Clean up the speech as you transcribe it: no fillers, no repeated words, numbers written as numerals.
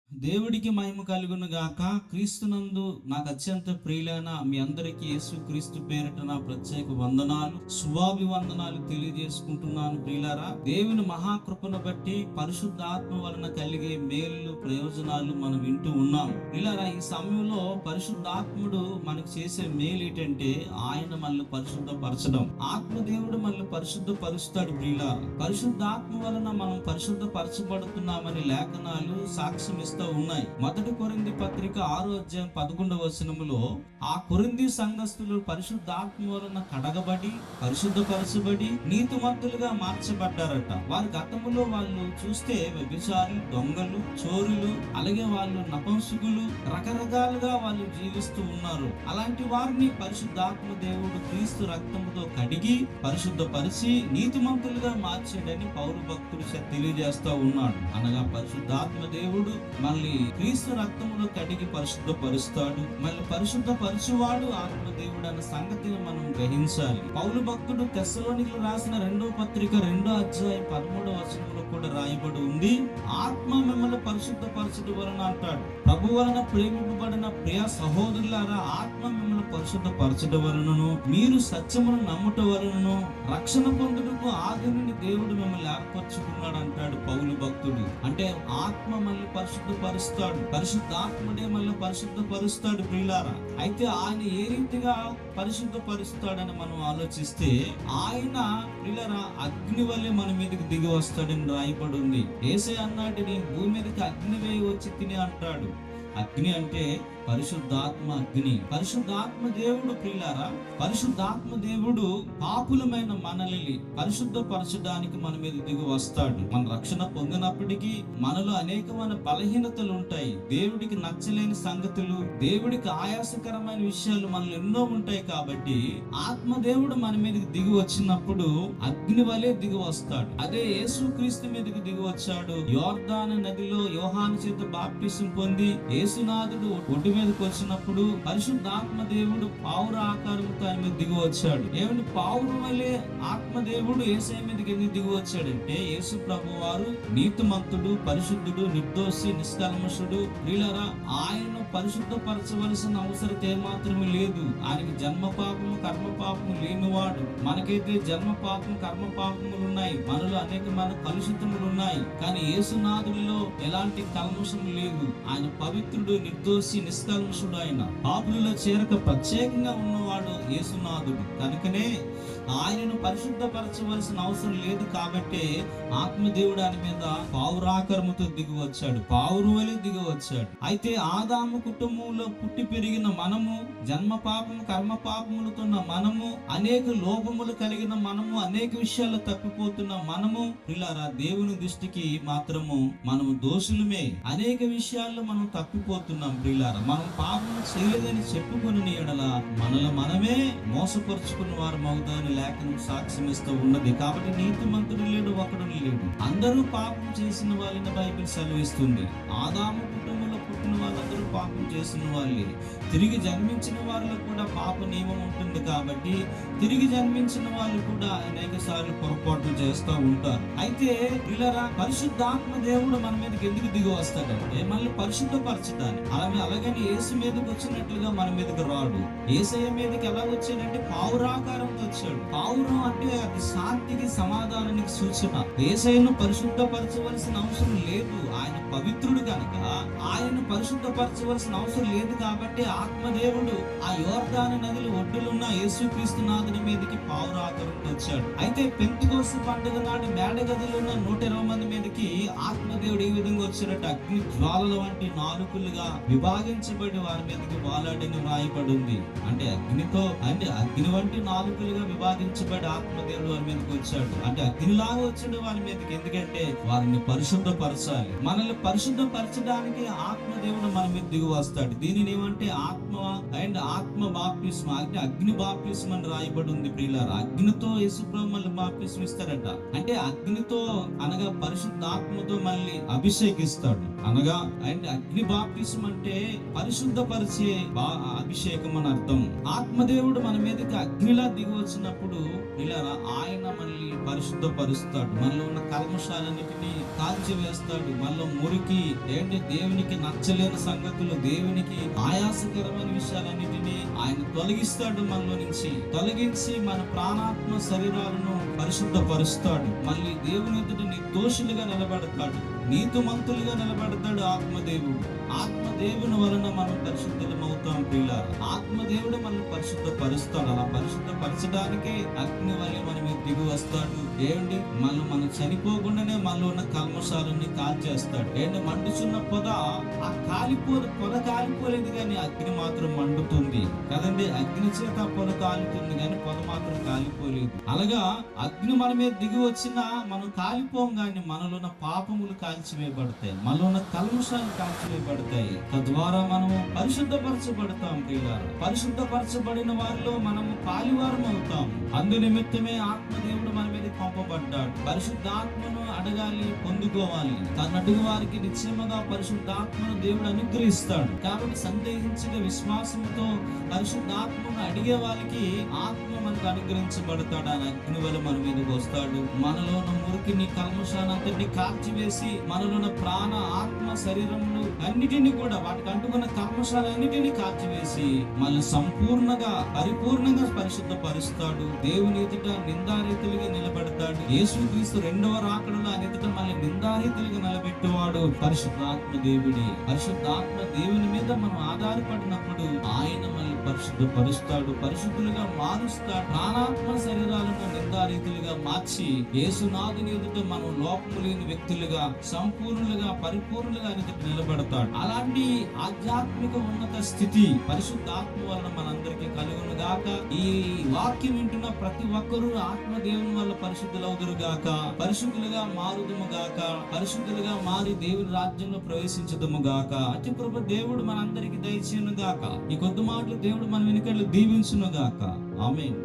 దేవుడికి మహిమ కలుగును గాక. క్రీస్తునందు నాకు అత్యంత ప్రియులైన మీ అందరికీ యేసు క్రీస్తు పేరిట నా ప్రత్యేక వందనాలు, శుభాభివందనాలు తెలియజేసుకుంటున్నాను. ప్రియులారా, దేవుని మహాకృపను బట్టి పరిశుద్ధాత్మ వలన కలిగే మేలు ప్రయోజనాలు మనం వింటూ ఉన్నాం. ప్రియులారా, ఈ సమయంలో పరిశుద్ధాత్ముడు మనకు చేసే మేలు ఏంటంటే ఆయన మనల్ని పరిశుద్ధపరచడం. ఆత్మదేవుడు మనల్ని పరిశుద్ధపరుస్తాడు. ప్రియులారా, పరిశుద్ధాత్మ వలన మనం పరిశుద్ధపరచబడుతున్నామని లేఖనాలు సాక్ష్యం ఉన్నాయి. మొదటి కొరింథీ పత్రిక 6వ అధ్యాయం 11వ వచనములో ఆ కొరింథీ సంఘస్థులు పరిశుద్ధాత్మ వలన కడగబడి పరిశుద్ధపరచబడి నీతిమంతులుగా మార్చబడ్డారట. వారి గతంలో వాళ్ళు చూస్తే వ్యభిచారులు, దొంగలు, చోరులు, అలాగే వాళ్ళు నపుంసకులు, రకరకాలుగా వాళ్ళు జీవిస్తూ ఉన్నారు. అలాంటి వారిని పరిశుద్ధాత్మ దేవుడు క్రీస్తు రక్తముతో కడిగి పరిశుద్ధపరిచి నీతిమంతులుగా మార్చాడని పౌలు భక్తుడు తెలియజేస్తా ఉన్నాడు. అనగా పరిశుద్ధాత్మ దేవుడు మళ్ళీ క్రీస్తు రక్తములో కడిగి పరిశుద్ధపరుస్తాడు. మళ్ళీ పరిశుద్ధపరచువాడు ఆత్మదేవుడు అన్న సంగతిని మనం గ్రహించాలి. పౌలు భక్తుడు తెస్సలోనికీయులకు రాసిన 2వ పత్రిక 2వ అధ్యాయం 13వ వచనంలో కూడా రాయబడి ఉంది, ఆత్మ మిమ్మల్ని పరిశుద్ధపరచడం వలన అంటాడు. ప్రభు వలన ప్రేమింపబడిన ప్రియ సహోదరులారా, ఆత్మ మిమ్మల్ని పరిశుద్ధపరచడం వలనను మీరు సత్యమును నమ్ముట వలనను రక్షణ పొందుటకు ఆది నుండి దేవుడు మిమ్మల్ని ఏర్పరచుకున్నాడు అంటాడు పౌలు భక్తుడు. అంటే ఆత్మ మళ్ళీ పరిశుద్ధపరుస్తాడు, పరిశుద్ధాత్ముడే మళ్ళీ పరిశుద్ధపరుస్తాడు. ప్రియులారా, అయితే ఆయన ఏ రీతిగా పరిశుద్ధపరుస్తాడని మనం ఆలోచిస్తే ఆయన ప్రియులారా అగ్ని వల్లే మన మీదకి దిగి వస్తాడని రాయబడి ఉంది. యేసయ్య అన్నాడు, నేను భూమి మీదకి అగ్ని వేయి వచ్చి తిని అంటాడు. అగ్ని అంటే పరిశుద్ధాత్మ అగ్ని. పరిశుద్ధాత్మ దేవుడు ప్రియులారా, పరిశుద్ధాత్మ దేవుడు పాపులమైన మనల్ని పరిశుద్ధపరచడానికి మన మీద దిగి వస్తాడు. మన రక్షణ పొందినప్పటికీ మనలో అనేకమైన బలహీనతలు ఉంటాయి, దేవుడికి నచ్చలేని సంగతులు, దేవుడికి ఆయాసకరమైన విషయాలు మనలో ఎన్నో ఉంటాయి. కాబట్టి ఆత్మదేవుడు మన మీదకి దిగి వచ్చినప్పుడు అగ్ని వలె దిగి వస్తాడు. అదే యేసుక్రీస్తు మీదకి దిగి వచ్చాడు. యోర్దాను నదిలో యోహాను చేత బాప్టిసం పొంది యేసునాథుడు ఒడ్డు మీదకి వచ్చినప్పుడు పరిశుద్ధాత్మ దేవుడు పావుర ఆకారంతో ఆయన మీద దిగి వచ్చాడు. ఏమంటే పావురం వల్లే ఆత్మదేవుడు యేసయ్య మీదకి ఎందుకు దిగి వచ్చాడంటే, యేసు ప్రభు వారు నీతిమంతుడు, పరిశుద్ధుడు, నిర్దోషి, నిష్కల్మషుడు. ప్రియులారా, ఆయనను పరిశుద్ధపరచవలసిన అవసరం ఏమాత్రమే లేదు. ఆయనకి జన్మ పాపము కర్మ పాపము లేనివాడు. మనకైతే జన్మ పాపము కర్మ పాపములు ఉన్నాయి, మనలో అనేకమైన కలుషితములు ఉన్నాయి. కానీ యేసునాథుడిలో ఎలాంటి కల్మషం లేదు. ఆయన పవిత్రుడు, నిర్దోషి, నిష్కల్మషుడు. ఆయన పాపులలో చేరక ప్రత్యేకంగా ఉన్నవాడు యేసునాథుడు. కనుకనే ఆయనను పరిశుద్ధపరచవలసిన అవసరం లేదు. కాబట్టి ఆత్మదేవుడు ఆయన మీద పావురాకరముతో దిగి వచ్చాడు, పావురు వలె దిగి వచ్చాడు. అయితే ఆదాము కుటుంబంలో పుట్టి పెరిగిన మనము, జన్మ పాపము కర్మ పాపములతో మనము, అనేక లోపములు కలిగిన మనము, అనేక విషయాలు తప్పిపోతున్న మనము, ప్రియులారా, దేవుని దృష్టికి మాత్రము మనము దోషులమే. అనేక విషయాల్లో మనం తప్పిపోతున్నాం. ప్రియులారా, మనం పాపము చేయలేదని చెప్పుకుని ఎడల మనలో మనమే మోసపరుచుకున్న వారు అవుతామని లేఖనం సాక్ష్యం ఇస్తూ ఉన్నది. కాబట్టి నీతిమంతుడు లేడు, ఒకడు లేడు, అందరూ పాపం చేసిన వాళ్ళని బైబిల్ సెలవిస్తుంది. ఆదాము కుటుంబంలో పుట్టిన వాళ్ళందరూ పాపం చేసిన వాళ్ళే. తిరిగి జన్మించిన వారిలో కూడా పాప నియమం ఉంటుంది. కాబట్టి తిరిగి జన్మించిన వాళ్ళు కూడా అనేక సార్లు పొరపాట్లు చేస్తూ ఉంటారు. అయితే ఇలా పరిశుద్ధాత్మ దేవుడు మన మీదకి ఎందుకు దిగి వస్తాడంటే మనల్ని పరిశుద్ధపరచడానికి. అలాగని యేసు మీదకి వచ్చినట్లుగా మన మీదకి రాడు. యేసయ్య మీదకి ఎలా వచ్చాడంటే పావురాకారంతో వచ్చాడు. పావురం అంటే అది శాంతికి, సమాధానానికి సూచన. యేసయ్యను పరిశుద్ధపరచవలసిన అవసరం లేదు. ఆయన పవిత్రుడు కనుక ఆయనను పరిశుద్ధపరచవలసిన అవసరం లేదు. కాబట్టి ఆత్మదేవుడు ఆ యోర్దాను నదిలో ఒడ్డులున్న యేసుక్రీస్తు నాథుని మీదకి పావురాకారంతో వచ్చాడు. అయితే పెంతెకోస్తు పండుగ నాడు మేడగదిలో ఉన్న 120 మంది మీదకి ఆత్మదేవుడు ఈ విధంగా వచ్చాడట. అగ్ని జ్వాలల వంటి నాలుకలుగా విభాగించబడి వారి మీదకి వాలాడని రాయబడి ఉంది. అంటే అగ్ని వంటి నాలుకలుగా విభాగించబడి ఆత్మదేవుడు వారి మీదకి వచ్చాడు. అంటే అగ్నిలాగా వచ్చాడు వారి మీదకి. ఎందుకంటే వారిని పరిశుద్ధపరచాలి. మనల్ని పరిశుద్ధపరచడానికి ఆత్మదేవుడు మన మీద దిగి వస్తాడు. దీనిని ఏమంటే ఆత్మ బాప్తిస్మ, అగ్ని బాప్తిస్మ అని రాయబడి ఉంది. ప్రియులారా, అగ్నితో యేసుప్రభు మళ్ళీ బాప్తిస్మ ఇస్తారట. అంటే అగ్నితో అనగా పరిశుద్ధాత్మతో మళ్ళీ అభిషేకిస్తాడు. అనగా అగ్ని బాప్తిసం అంటే పరిశుద్ధపరిచే అభిషేకం అని అర్థం. ఆత్మదేవుడు మన మీదకి అగ్నిలా దిగి వచ్చినప్పుడు ఇలా ఆయన మనల్ని పరిశుద్ధపరుస్తాడు. మనలో ఉన్న కల్మషాలన్నిటినీ కాల్చివేస్తాడు. మనలో మురికి దేవునికి నచ్చలేని సంగతులు, దేవునికి ఆయాసకరమైన విషయాలన్నిటినీ ఆయన తొలగిస్తాడు. మనలో నుంచి తొలగించి మన ప్రాణాత్మ శరీరాలను పరిశుద్ధపరుస్తాడు. మళ్ళీ దేవుని ఎదుట నిర్దోషులుగా నిలబెడతాడు, నీతిమంతులుగా నిలబెడతాడు ఆత్మదేవుడు. ఆత్మదేవుని వలన మనం పరిశుద్ధమవుతాం ప్రియులారా. ఆత్మదేవుడు మనల్ని పరిశుద్ధపరుస్తాడు. అలా పరిశుద్ధపరచడానికే అగ్ని వలె మన మీద దిగి వస్తాడు. మనం చనిపోకుండానే మనలో ఉన్న కల్మషాలన్నీ కాల్చేస్తాడు. మండుచున్న పొద పొద కాలిపోలేదు కానీ అగ్ని మాత్రం మండుతుంది కదండి. అగ్ని చేత పొద కాలుతుంది కానీ పొద మాత్రం కాలిపోలేదు. అలాగా అగ్ని మన మీద దిగి వచ్చినా మనం కాలిపోం, కానీ మనలో ఉన్న పాపములు కాల్చివేయబడతాయి, మనలో ఉన్న కల్మషాలు కాల్చివేయబడతాయి. తద్వారా మనము పరిశుద్ధపరచబడతాం ప్రియులారా. పరిశుద్ధపరచబడిన వారిలో మనము పాలివారం అవుతాం. అందు నిమిత్తమే ఆత్మదేవుడు మన మీద పంపబడ్డాడు. పరిశుద్ధాత్మను అడగాలి, పొందుకోవాలి. తను అడుగు వారికి నిశ్చయముగా పరిశుద్ధాత్మను దేవుడు అనుగ్రహిస్తాడు. కాబట్టి సందేహించగా విశ్వాసంతో పరిశుద్ధాత్మను అడిగే వాళ్ళకి ఆత్మ మనకు అనుగ్రహించబడతాడు. ఆయన అగ్ని వల్ల మన మీదకి వస్తాడు. మనలో ఉన్న మురికిని, కల్మషానంతటిని కాల్చివేసి మనలో ప్రాణ, ఆత్మ, శరీరములు అన్నిటిని కూడా వాటికి అంటుకున్న కల్మషాలన్నిటిని కాల్చివేసి మళ్ళీ సంపూర్ణంగా పరిపూర్ణంగా పరిశుద్ధపరుస్తాడు. దేవుని ఎదుట నిందారీతులుగా నిలబెడతాడు. యేసుక్రీస్తు రెండవ రాకడలో ఆయన ఎదుట మళ్ళీ నిందారీతులుగా నిలబెట్టేవాడు పరిశుద్ధాత్మ దేవుడే. పరిశుద్ధాత్మ దేవుని మీద మనం ఆధారపడినప్పుడు ఆయన మళ్ళీ పరిశుద్ధపరుస్తాడు, పరిశుద్ధులుగా మారుస్తాడు. ప్రాణాత్మ శరీరాలను నిందారీతులుగా మార్చి యేసునాథుని ఎదుట మనం లోపము లేని వ్యక్తులుగా, సంపూర్ణులుగా, పరిపూర్ణులుగా నిలబెడతాడు. అలాంటి ఆధ్యాత్మిక ఉన్నత స్థితి పరిశుద్ధాత్మ వలన మనందరికీ కలుగును గాక. ఈ వాక్యం వింటున్న ప్రతి ఒక్కరూ ఆత్మదేవుని వల్ల పరిశుద్ధులవుదురు గాక, పరిశుద్ధులుగా మారుదుము గాక, పరిశుద్ధులుగా మారి దేవుని రాజ్యంలో ప్రవేశించదుము గాక. అతి కృప దేవుడు మనందరికీ దయచేయును గాక. ఈ కొద్ది మాటలు దేవుడు మన వెనుకలు దీవించును గాక. ఆమేన్.